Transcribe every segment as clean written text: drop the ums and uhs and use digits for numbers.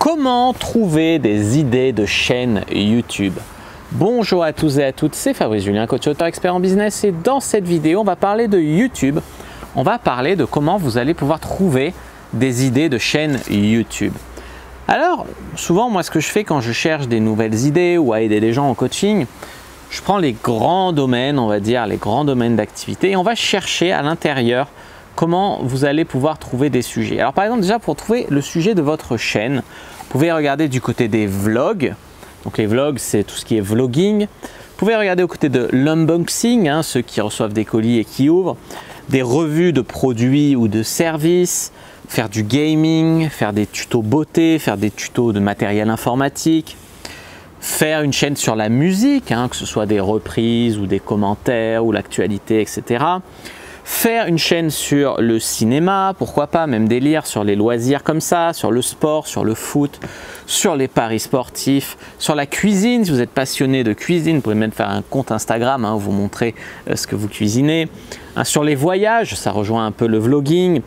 Comment trouver des idées de chaîne YouTube? Bonjour à tous et à toutes, c'est Fabrice Julien, coach auteur expert en business, et dans cette vidéo, on va parler de YouTube. On va parler de comment vous allez pouvoir trouver des idées de chaîne YouTube. Alors, souvent, moi, ce que je fais quand je cherche des nouvelles idées ou à aider les gens en coaching, je prends les grands domaines, on va dire, les grands domaines d'activité, et on va chercher à l'intérieur comment vous allez pouvoir trouver des sujets. Alors, par exemple, déjà, pour trouver le sujet de votre chaîne, vous pouvez regarder du côté des vlogs. Donc, les vlogs, c'est tout ce qui est vlogging. Vous pouvez regarder au côté de l'unboxing, ceux qui reçoivent des colis et qui ouvrent, des revues de produits ou de services, faire du gaming, faire des tutos beauté, faire des tutos de matériel informatique, faire une chaîne sur la musique, que ce soit des reprises ou des commentaires ou l'actualité, etc. Faire une chaîne sur le cinéma, pourquoi pas, même délire, sur les loisirs comme ça, sur le sport, sur le foot, sur les paris sportifs, sur la cuisine, si vous êtes passionné de cuisine, vous pouvez même faire un compte Instagram, où vous montrez ce que vous cuisinez. Sur les voyages, ça rejoint un peu le vlogging.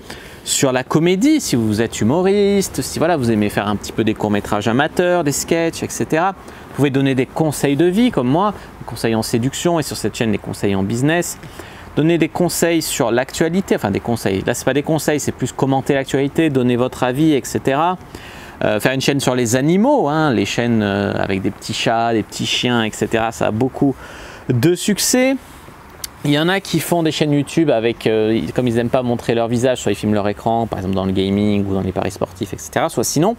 Sur la comédie, si vous êtes humoriste, si voilà, vous aimez faire un petit peu des courts-métrages amateurs, des sketchs, etc. Vous pouvez donner des conseils de vie comme moi, des conseils en séduction, et sur cette chaîne, des conseils en business. Donner des conseils sur l'actualité, enfin des conseils, là c'est pas des conseils, c'est plus commenter l'actualité, donner votre avis, etc. Faire une chaîne sur les animaux, les chaînes avec des petits chats, des petits chiens, etc. Ça a beaucoup de succès. Il y en a qui font des chaînes YouTube avec, comme ils n'aiment pas montrer leur visage, soit ils filment leur écran, par exemple dans le gaming ou dans les paris sportifs, etc. Soit sinon,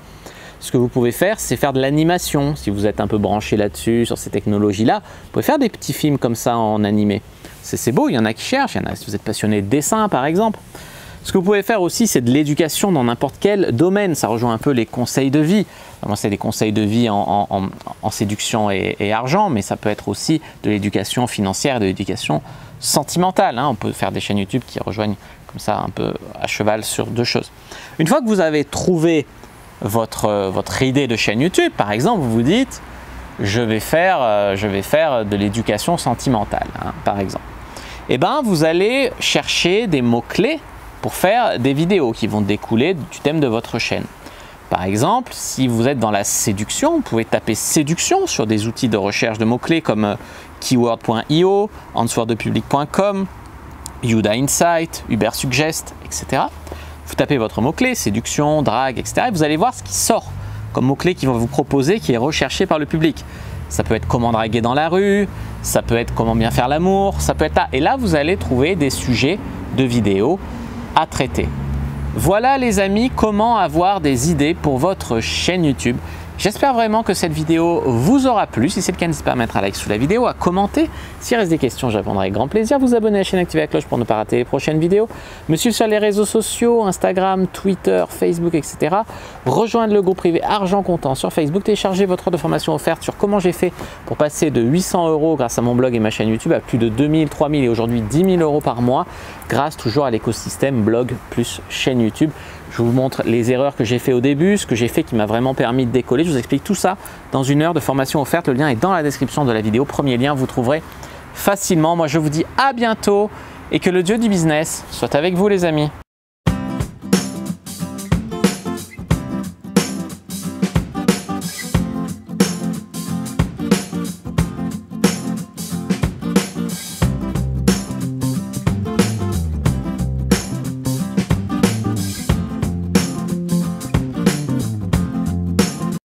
ce que vous pouvez faire, c'est faire de l'animation. Si vous êtes un peu branché là-dessus, sur ces technologies-là, vous pouvez faire des petits films comme ça en animé. C'est beau, il y en a qui cherchent, il y en a si vous êtes passionné de dessin par exemple. Ce que vous pouvez faire aussi, c'est de l'éducation dans n'importe quel domaine. Ça rejoint un peu les conseils de vie. Moi, c'est des conseils de vie en séduction et argent, mais ça peut être aussi de l'éducation financière, de l'éducation sentimentale. On peut faire des chaînes YouTube qui rejoignent comme ça un peu à cheval sur deux choses. Une fois que vous avez trouvé votre idée de chaîne YouTube, par exemple, vous vous dites je vais faire de l'éducation sentimentale, par exemple. Et bien, vous allez chercher des mots-clés pour faire des vidéos qui vont découler du thème de votre chaîne. Par exemple, si vous êtes dans la séduction, vous pouvez taper séduction sur des outils de recherche de mots-clés comme keyword.io, answerdepublic.com, Youda Insight, Uber Suggest, etc. Vous tapez votre mot-clé, séduction, drague, etc. et vous allez voir ce qui sort comme mots-clés qui vont vous proposer, qui est recherché par le public. Ça peut être comment draguer dans la rue, ça peut être comment bien faire l'amour, ça peut être là. Et là, vous allez trouver des sujets de vidéos à traiter. Voilà les amis, comment avoir des idées pour votre chaîne YouTube. J'espère vraiment que cette vidéo vous aura plu. Si c'est le cas, n'hésitez pas à mettre un like sous la vidéo, à commenter. S'il reste des questions, je répondrai avec grand plaisir. Vous abonner à la chaîne, activer la cloche pour ne pas rater les prochaines vidéos. Me suivre sur les réseaux sociaux, Instagram, Twitter, Facebook, etc. Rejoindre le groupe privé Argent Comptant sur Facebook. Télécharger votre offre de formation offerte sur comment j'ai fait pour passer de 800 € grâce à mon blog et ma chaîne YouTube à plus de 2000, 3000 et aujourd'hui 10 000 € par mois grâce toujours à l'écosystème blog plus chaîne YouTube. Je vous montre les erreurs que j'ai fait au début, ce que j'ai fait qui m'a vraiment permis de décoller. Je vous explique tout ça dans une heure de formation offerte. Le lien est dans la description de la vidéo. Premier lien, vous trouverez facilement. Moi, je vous dis à bientôt et que le Dieu du business soit avec vous les amis.